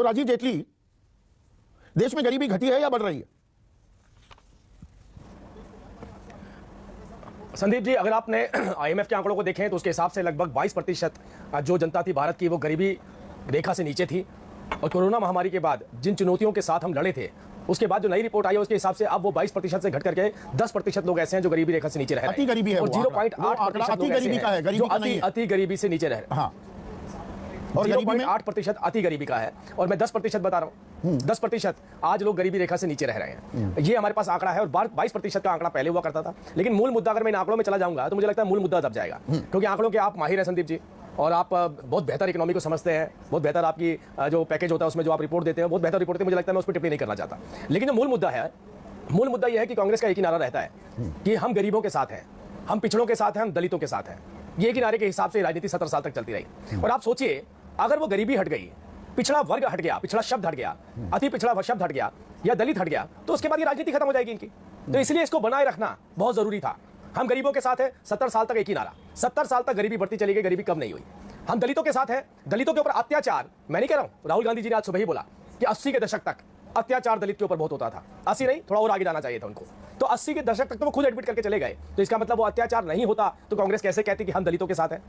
राजीव जेटली, देश में गरीबी घटी है या बढ़ रही है? संदीप जी, अगर आपने आईएमएफ के आंकड़ों को देखें तो उसके हिसाब से लगभग 22% जो जनता थी भारत की वो गरीबी रेखा से नीचे थी। और कोरोना महामारी के बाद जिन चुनौतियों के साथ हम लड़े थे, उसके बाद जो नई रिपोर्ट आई है उसके हिसाब से अब वो 22% से घट करके 10% लोग ऐसे हैं जो गरीबी रेखा से नीचे रह रहे हैं। अति गरीबी है, और वो 0.8% लोग ऐसे हैं जो अति गरीबी से नीचे रह रहे हैं। हाँ, और 0.8% अति गरीबी का है और मैं 10% बता रहा हूँ। 10% आज लोग गरीबी रेखा से नीचे रह रहे हैं, ये हमारे पास आंकड़ा है। और 22% का आंकड़ा पहले हुआ करता था। लेकिन मूल मुद्दा, अगर मैं इन आंकड़ों में चला जाऊंगा तो मुझे लगता है मूल मुद्दा दब जाएगा, क्योंकि आंकड़ों के आप माहिर हैं संदीप जी, और आप बहुत बेहतर इकोनॉमी को समझते हैं, बहुत बेहतर आपकी जो पैकेज होता है उसमें जो आप रिपोर्ट देते हैं बहुत बेहतर रिपोर्ट है। मुझे लगता है मैं उस पर टिप्पणी नहीं करना चाहता। लेकिन जो मूल मुद्दा है, मूल मुद्दा यह है कि कांग्रेस का एक ही नारा रहता है कि हम गरीबों के साथ हैं, हम पिछड़ों के साथ हैं, हम दलितों के साथ हैं। ये एक ही नारे के हिसाब से राजनीति 70 साल तक चलती रही। और आप सोचिए, अगर वो गरीबी हट गई, पिछड़ा वर्ग हट गया, पिछड़ा शब्द हट गया, अति पिछड़ा शब्द हट गया या दलित हट गया, तो उसके बाद ये राजनीति खत्म हो जाएगी इनकी। तो इसलिए इसको बनाए रखना बहुत जरूरी था। हम गरीबों के साथ हैं, 70 साल तक एक ही नारा, 70 साल तक गरीबी बढ़ती चली गई, गरीबी कम नहीं हुई। हम दलितों के साथ हैं, दलितों के ऊपर अत्याचार, मैं नहीं कह रहा हूं, राहुल गांधी जी ने आज सुबह ही बोला कि 80 के दशक तक अत्याचार दलित के ऊपर बहुत होता था। 80 नहीं, थोड़ा और आगे जाना चाहिए था उनको। तो 80 के दशक तक तो वो खुद एडमिट करके चले गए। तो इसका मतलब वो अत्याचार नहीं होता तो कांग्रेस कैसे कहती कि हम दलितों के साथ हैं,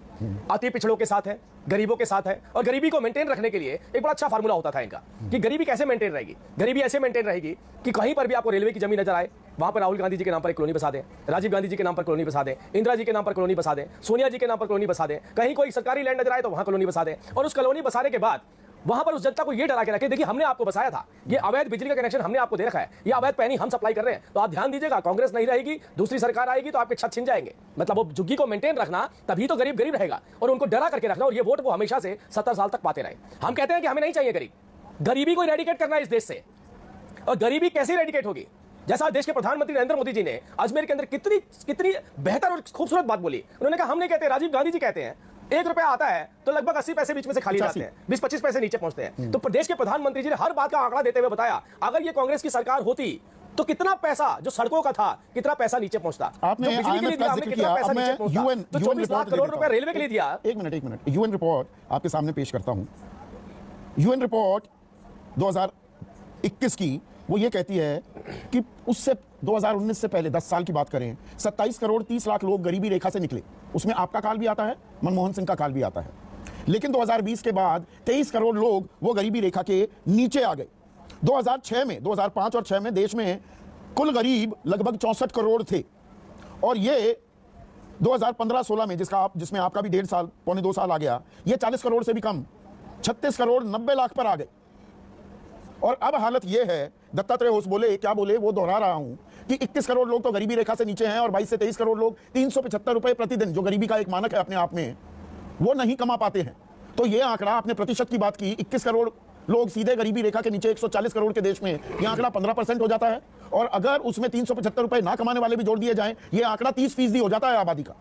अति पिछड़ों के साथ हैं, गरीबों के साथ है। और गरीबी को मेंटेन रखने के लिए एक बड़ा अच्छा फार्मूला होता था इनका कि गरीबी कैसे मेंटेन रहेगी। गरीबी ऐसे मेंटेन रहेगी कि कहीं पर भी आपको रेलवे की जमीन नजर आए, वहां पर राहुल गांधी जी के नाम पर एक कॉलोनी बसा दें, राजीव गांधी जी के नाम पर कॉलोनी बसा दें, इंदिरा जी के नाम पर कॉलोनी बसा दें, सोनिया जी के नाम पर कॉलोनी बसा दें, कहीं कोई सरकारी लैंड नजर आए तो वहां कॉलोनी बसा दें। और उस कॉलोनी बसाने के बाद वहां पर उस जनता को ये डरा के रखे, देखिए हमने आपको बसाया था, ये अवैध बिजली का कनेक्शन हमने आपको दे रखा है, ये अवैध पानी हम सप्लाई कर रहे हैं, तो आप ध्यान दीजिएगा, कांग्रेस नहीं रहेगी, दूसरी सरकार आएगी तो आपके छत छिन जाएंगे। मतलब वो झुग्गी को मेंटेन रखना, तभी तो गरीब गरीब रहेगा, और उनको डरा करके रखना, और ये वोट वो हमेशा से 70 साल तक पाते रहे। हम कहते हैं कि हमें नहीं चाहिए गरीबी को इरेडिकेट करना है इस देश से। और गरीबी कैसे इरेडिकेट होगी? जैसा देश के प्रधानमंत्री नरेंद्र मोदी जी ने अजमेर के अंदर कितनी बेहतर और खूबसूरत बात बोली। उन्होंने कहा हम नहीं कहते, राजीव गांधी जी कहते हैं, 1 रुपया आता है तो लगभग 80 पैसे बीच में से खाली जाते हैं, 20-25 पैसे नीचे पहुंचते हैं। तो प्रदेश के प्रधानमंत्री जी ने हर बात का आंकड़ा देते हुए बताया, अगर ये कांग्रेस की सरकार होती तो कितना पैसा जो सड़कों का था, कितना पैसा नीचे पहुंचता। आपने बिजली के लिए दिया, हमने कितना पैसा नीचे पहुंचता। तो 24 लाख करोड़ रुपए रेलवे के लिए दिया। एक मिनट, यूएन रिपोर्ट आपके सामने पेश करता हूं। यूएन रिपोर्ट 2021 की वो ये कहती है कि उससे 2019 से पहले 10 साल की बात करें, 27 करोड़ 30 लाख लोग गरीबी रेखा से निकले। उसमें आपका काल भी आता है, मनमोहन सिंह का काल भी आता है। लेकिन 2020 के बाद 23 करोड़ लोग वो गरीबी रेखा के नीचे आ गए। 2005 और 6 में देश में कुल गरीब लगभग 64 करोड़ थे, और ये 2015-16 में जिसमें आपका भी 1.5 साल, पौने 2 साल आ गया, ये 40 करोड़ से भी कम, 36 करोड़ 90 लाख पर आ गए। और अब हालत यह है, दत्तात्रेय होस बोले, क्या बोले वो दोहरा रहा हूं, कि 21 करोड़ लोग तो गरीबी रेखा से नीचे हैं, और 22 से 23 करोड़ लोग 375 रुपए प्रतिदिन, जो गरीबी का एक मानक है अपने आप में, वो नहीं कमा पाते हैं। तो ये आंकड़ा, आपने प्रतिशत की बात की, 21 करोड़ लोग सीधे गरीबी रेखा के नीचे 140 करोड़ के देश में, यह आंकड़ा 15% हो जाता है। और अगर उसमें 375 रुपए ना कमाने वाले भी जोड़ दिए जाएं, यह आंकड़ा 30% हो जाता है आबादी का।